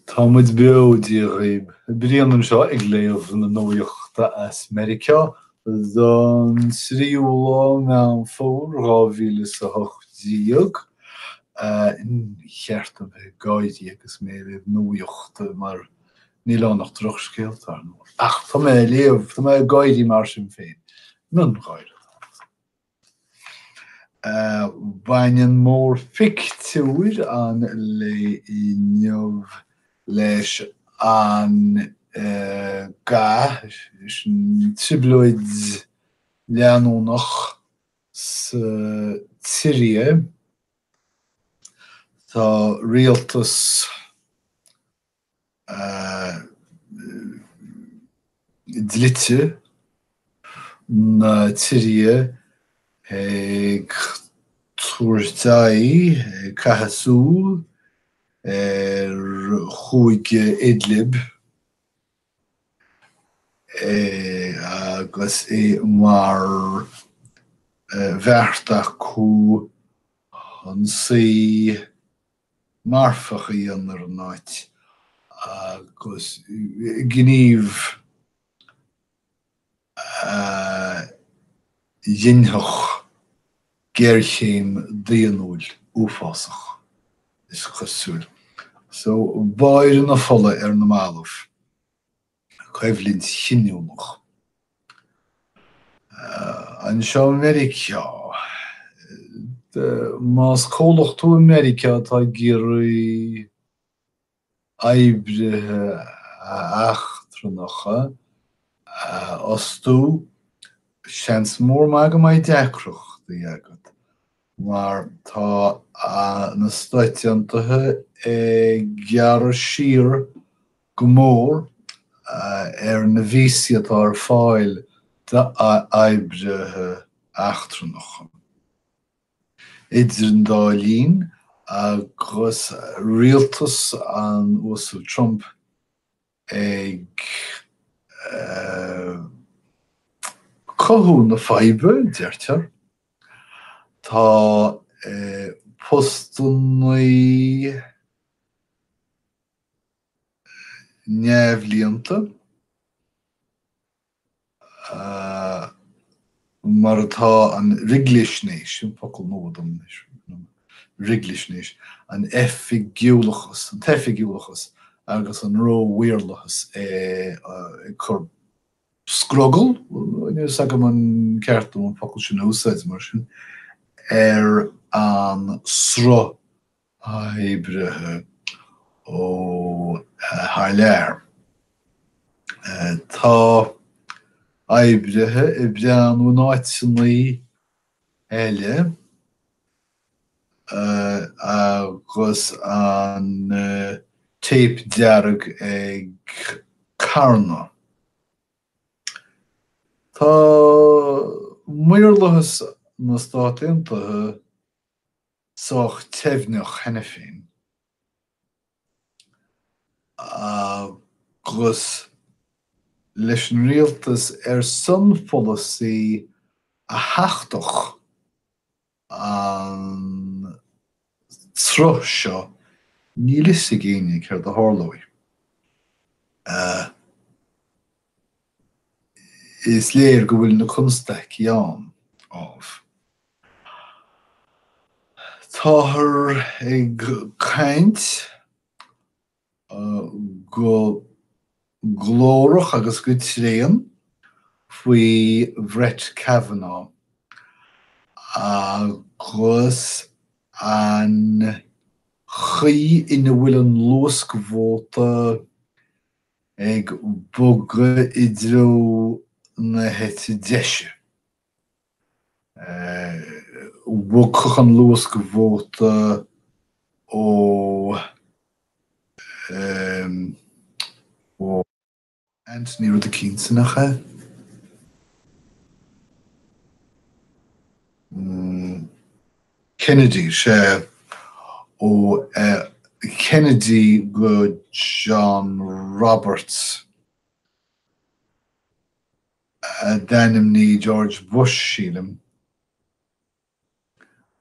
Tá muid beo díghaib. Bríanann seo ag léamh na Nuachta as Meiriceá don sríomhlá mewn fór 2018 cheartta bheith gaidí agus mé bheith Nuachta mar níl annach drochscéalt ar nó. Ach, tá mé léamh, tá mé gaidí mar sin féin. Nun gaidí. Baineann mór fictiúr an le inniuh leis an ga tribloid leanúnach sa Tíre tá rialtas dlite na Tíre ag Chúirtaí Cahasúl chuig Idlib agus mar bheartach chu an sí marfachaí an ar an náit agus gníomh dhinneach geirchéim daonúil úfásach is chasúil. So, báir na fola ar na málamh caibhlinn chinniúnach. An seo Meiriceá. Más cólachtú Meiriceá tá géirí Oibre achtranacha ostú seans mór maga mai deacrach agad. Mar tá na staitiantathe gearr sír go mór ar na víosaí atá ar fáil de Oibre achtranacha. Idir an dálín agus rialtas an uasal Trump ag cothú na faibre deirtear. Tá postannaí neamhlíonta mar atá an riglisnéis, sin focail nód an riglisnéis, an effigiúlachas, an teffigiúlachas agus an ró weirlachas chur scroggle, sagam an ceartú an focail sin úsáid mar sin, ar an sro Oibrethe ó Harléir. Tá Oibrethe I breanú náitsannaí eile agus an tape dearg ag Carna. Tá muirlachas na stáitiantathe sách tefneach henne féin. Agus leis an rialtas son policy a heachtach an tro seo ní lisa géine ceir de hárlói. Is léir go bhfuil na cunstaich an ámh. Táthar ag caint go glórach agus go tréan faoi Brett Kavanaugh agus an chaí ina bhfuil an luas go bhóta ag boga idirú na hete deise. Bog an luas go bhóta ó Anthony Rud Keensanacha. Kennedy sé ó Kennedy go John Roberts Danim ní George Bush sílim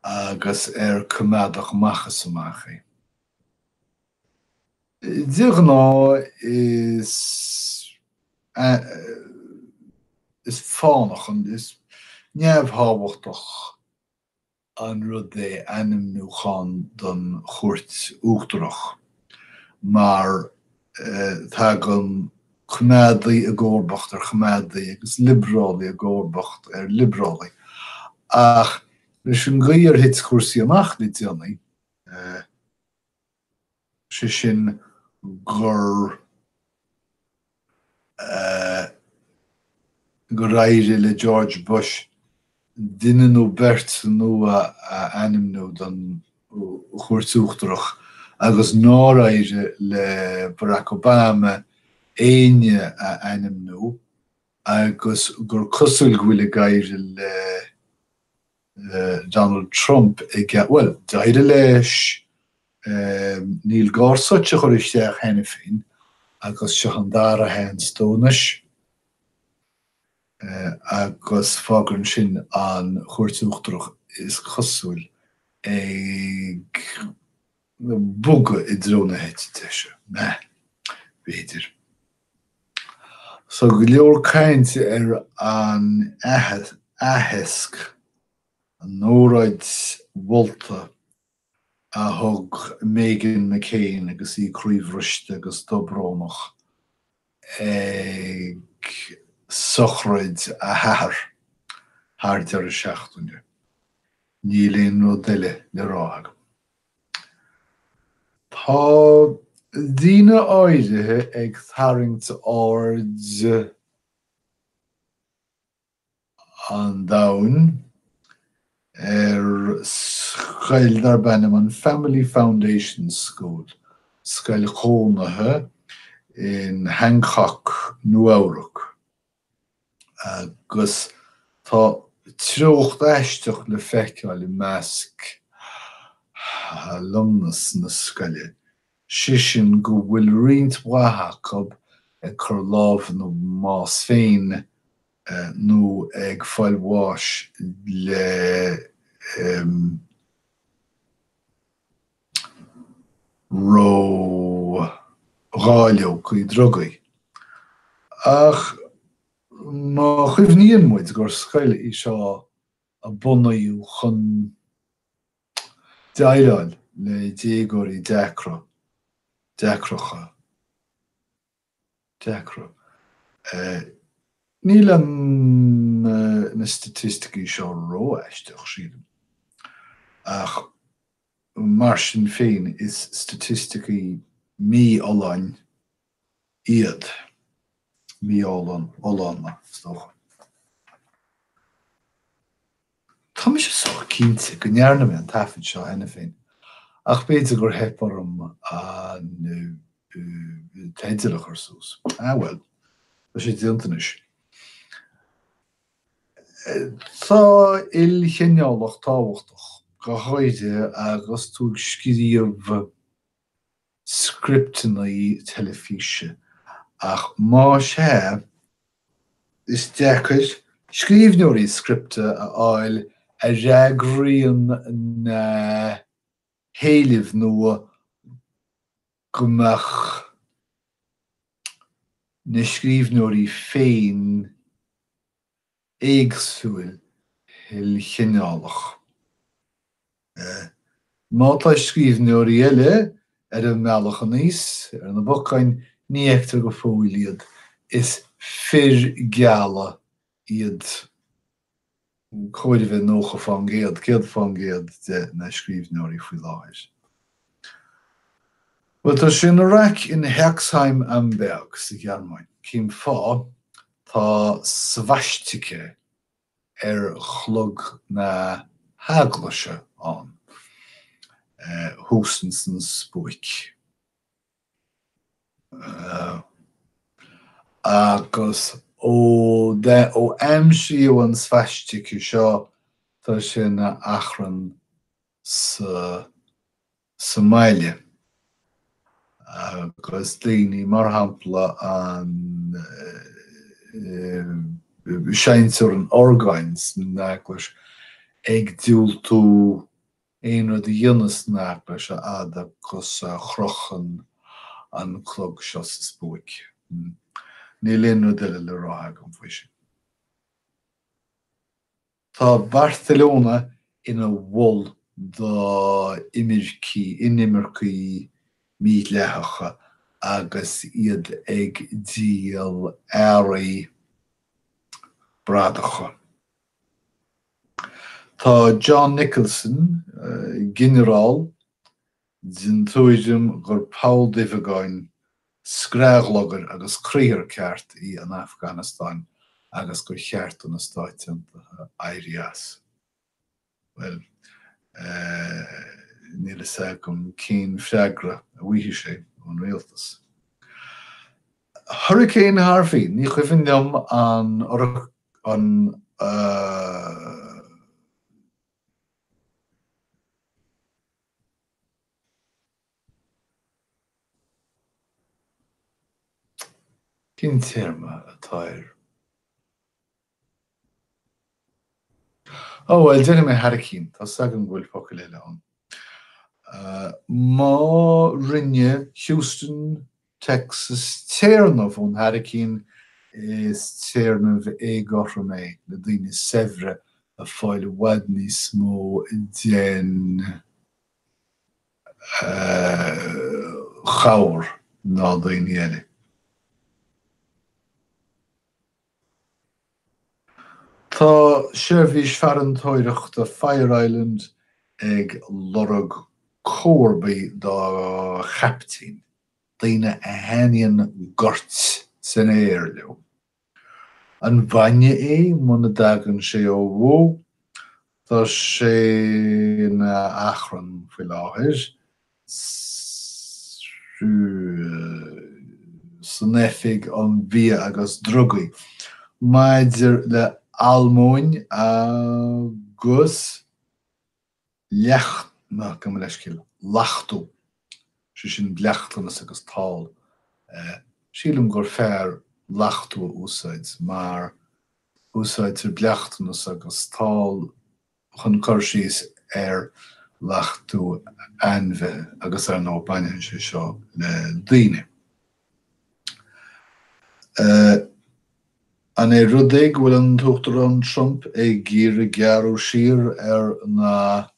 agus cumádach machas amachí. Diagná is fánach an is neamhhábhachtach an rud é anim nuchan don Chúirt Uachtarach. Mar tá gan chumadaí a ggóbacht chumadaí agus librálaí a ggóbacht librálaí. Ach leis an gcéir hit cuasaí amach ní déanaí sé sin gur raidre le George Bush duine nó bert nó a anim nó don Chúirt Uachtarach agus ná raidre le Barack Obama éine a anim nó agus gur cosúil bhfuil gaire le Donald Trump well daire leis Níl Gorsuch a chuir isteach hena féin agus se an dara hen stónis agus fágann sin an Chúirt Uachtarach is cosúil ag buga I dróna heit teise. Beidir. So go leor cainte an ahesk an nóráid volta a thug Meghan McCain agus í críomhruiste agus dobránach ag sochraid a thar dear a seachtaine. Ní léon nó duile le ráthag. Tá daoine áirithe ag tharraingt ard an domhan scail dar bennim an Family Foundation School, scail chónathe in Hancock, Nuacht. Agus tá trocht eisteach le feiceáil I measc alumnus na scaile. Sin go bhfuil riant wathachab ag chur lámh nó más féin nó ag fáil bháis le ráileo chuí drogaí. Ach má chuimhníonn muid gur scaile I seo a bunaíú chun daileáil le déagóirí deacracha. Níl na statisticí seo ró eisteach siadam. Ach mar sin féin is statisticí mí oláin iad. Mí oláinna stocha. Tá mé sé soch cínte go nearna mé an taifid seo hena féin. Ach beidir gur heparm an teidirach ar sús. Well, ba sé diantanis. Tá chéneálach táhachtach go háide agus túl scríomh scriptanaí telefíse. Ach má sé is deachar scríbneoirí scripte a áil a reagraíonn na héileh nó gomach na scríbneoirí féin éagsúil chéneálach. Má tá scríbneoirí eile ar an meallach an níos ar na bocáin ní eachtar go fóil iad is fir geala iad chuidir bheith nócha fan géad, céad fan géad de na scríbneoirí faoi láthir. Well, tá sin Iraq in Hexheim am Berg sa Gearmáin. Cím fá tá svastike ar chlog na haglaise an. Hústan spúik. Agus ó amsíú an svastike seo tá sin na achran sa Somália. Agus daoine mar hampla an seintear an orgáins na náclas ag dúil tú éon rud a dhéanas náclas a ada cos chrochan an chlog seo sa spóic. Ní léonú duile le rátha an faoi sin. Tá Barcelona ina bhol do inimircí mídhleathacha agus iad ag díal éirí bradacha. Tá John Nicholson, generál, din túidim gur Paul Divagáin scrághlogger agus críar ceart í an Afghanistan agus gur cheart an stáitianta Éireas. Well, Meiriceá gom cín freagra a bhuiithí sé an réaltas. Hurricane Harvey, ní chuimhin liom an cin terma atáir. Well, déine mé hurricane, tá sagan bhfuil focail eile an. Má rinne Houston, Texas, téirnamh ón hurricane is téirnamh égortha mé le daoine saibhre a fáil bhad níos mó den chabhar ná daoine eile. Tá seirbhís fearan tóireacht a Fire Island ag lorg córbaí dá chaptain. Daoine a hainaíonn gort san éir leo. An bhaine muna dagan sé ó bhó, tá sé na achran faoi láthir, san éifig an bhí agus drugaí. Maidir le almóin agus lachtú. Sí sin bleachtanas agus tál. Sílim gur fearr lachtú úsáid, mar úsáid bleachtanas agus tál chun chuirsís lachtú anmhe agus nó baineann sé seo le daoine. An rudaig bhfuil an tugtar an Trump ag gíre gearú siar na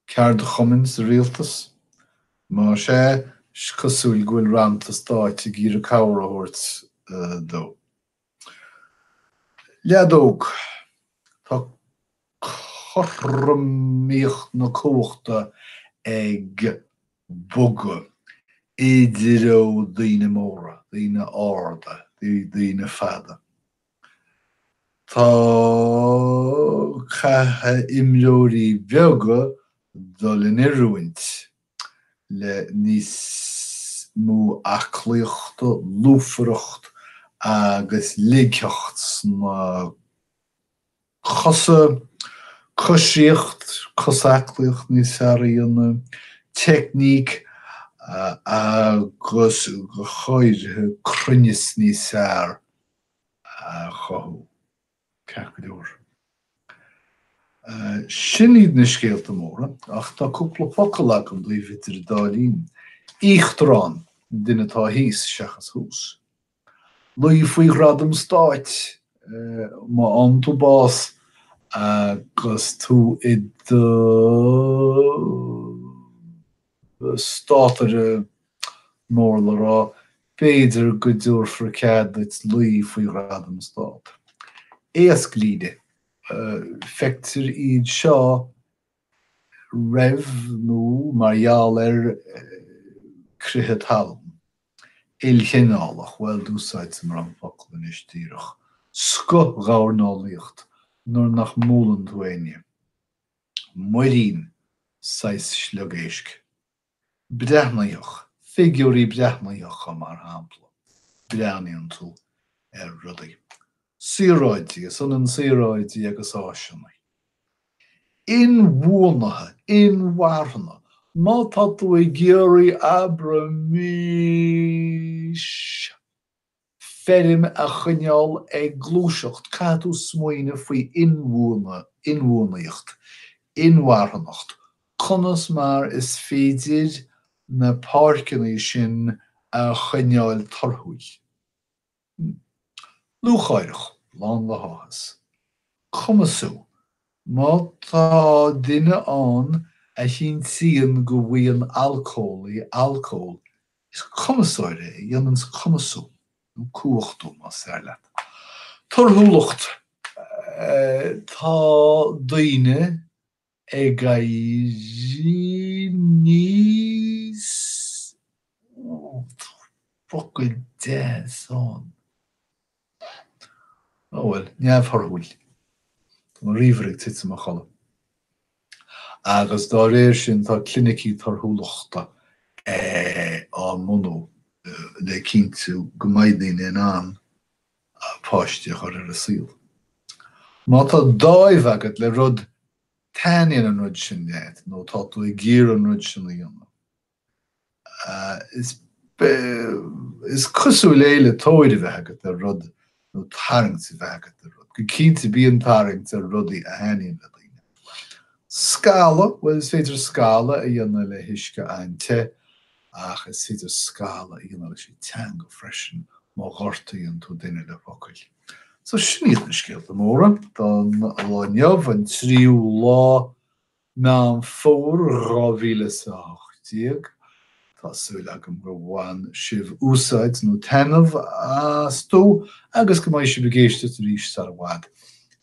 ceard chumins rialtas. Má sé cosúil gúil ranta stáit ag gíre cabhar a thabhairt dó. Leadóg, tá chormaíocht na cóachta ag boga idir ó daoine móra, daoine áda, daoine fada. Tá catha imreoirí beaga dul in iarúint le níos mó aclaíochta, lúfaracht agus ligceocht sna chosa, cosíocht, cosaclaíocht níos fearr techníc agus go cháidthe cruinneas níos fearr chothú. Ceapadúr. Sin iad na scéalta móra, ach tá cúpla focail agam dlí vitir dálín. Íochtarán duine tá híos seachas hús. Luí faoi gradam stáit má an tú bás agus tú státar mór le rá béidir go dúr fricád it's luí faoi gradam stát. Éasc líide feictir iad seo raibh nó margheall cruthe talm. Ilchinálach, well dúsáid sa mar an focail in istíreach. Sco gáirnálaíocht nuair nach mólan tuaine. Muirín sais slugéisc. Breithnaíoch, figúrí breithnaíocha mar hampla. Breithnaíonn tú rudaí. Síráidí, san an síráidí agus áisinaí. In bhuanathe, in mharthanna, má tá tú ag géirí abre mís ferim a chuineáil ag glúiseacht, cadú smaoine faoi inmhuanaíocht, inmharthanacht, conas mar is féidir na páirceannaí sin a chuineáil torthúil. Lúcháireach, lán le háthas. Chumasú, má tá duine an a chin tíon go bhíon alcóil is chumasáide i dhéanann chumasú, nó cuachtú má sé leat. Torthúlacht, tá daoine ag gairí níos focail deasán. Well, neamhthorthúil. Tá ríomhaireach tite mo chola. Agus dá réir sin tá clinicí torthúlachta an mnú le cinntiú go maidín in an páiste chuir ar a síl. Má tá dáibh agat le rud tainíonn an rud sin néad, nó tá tú ag géar an rud sin dhéanamh. Is cosú léile tóide bheith agat ar rud nó tarraingt sa bheith agat ar rud. Go cinnte bíonn tarraingt ar rudaí a haíonn le daoine. Scala, well is féidir scala a dhéanamh le huisce ainte, ach is féidir scala a dhéanamh le sé tean go freisin má ghortaíonn tú duine le focail. So sníad na scéalta móra, don láneamh an tríú lá ná fór 2018. Tásúil agam go bhhain sibh úsáid nó tainmh stó agus go mbeidh sibh géiste ríis sa bhhad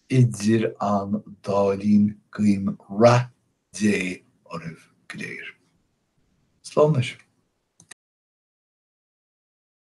idir an dálín guim ra dé oribh gléir. Slán leis.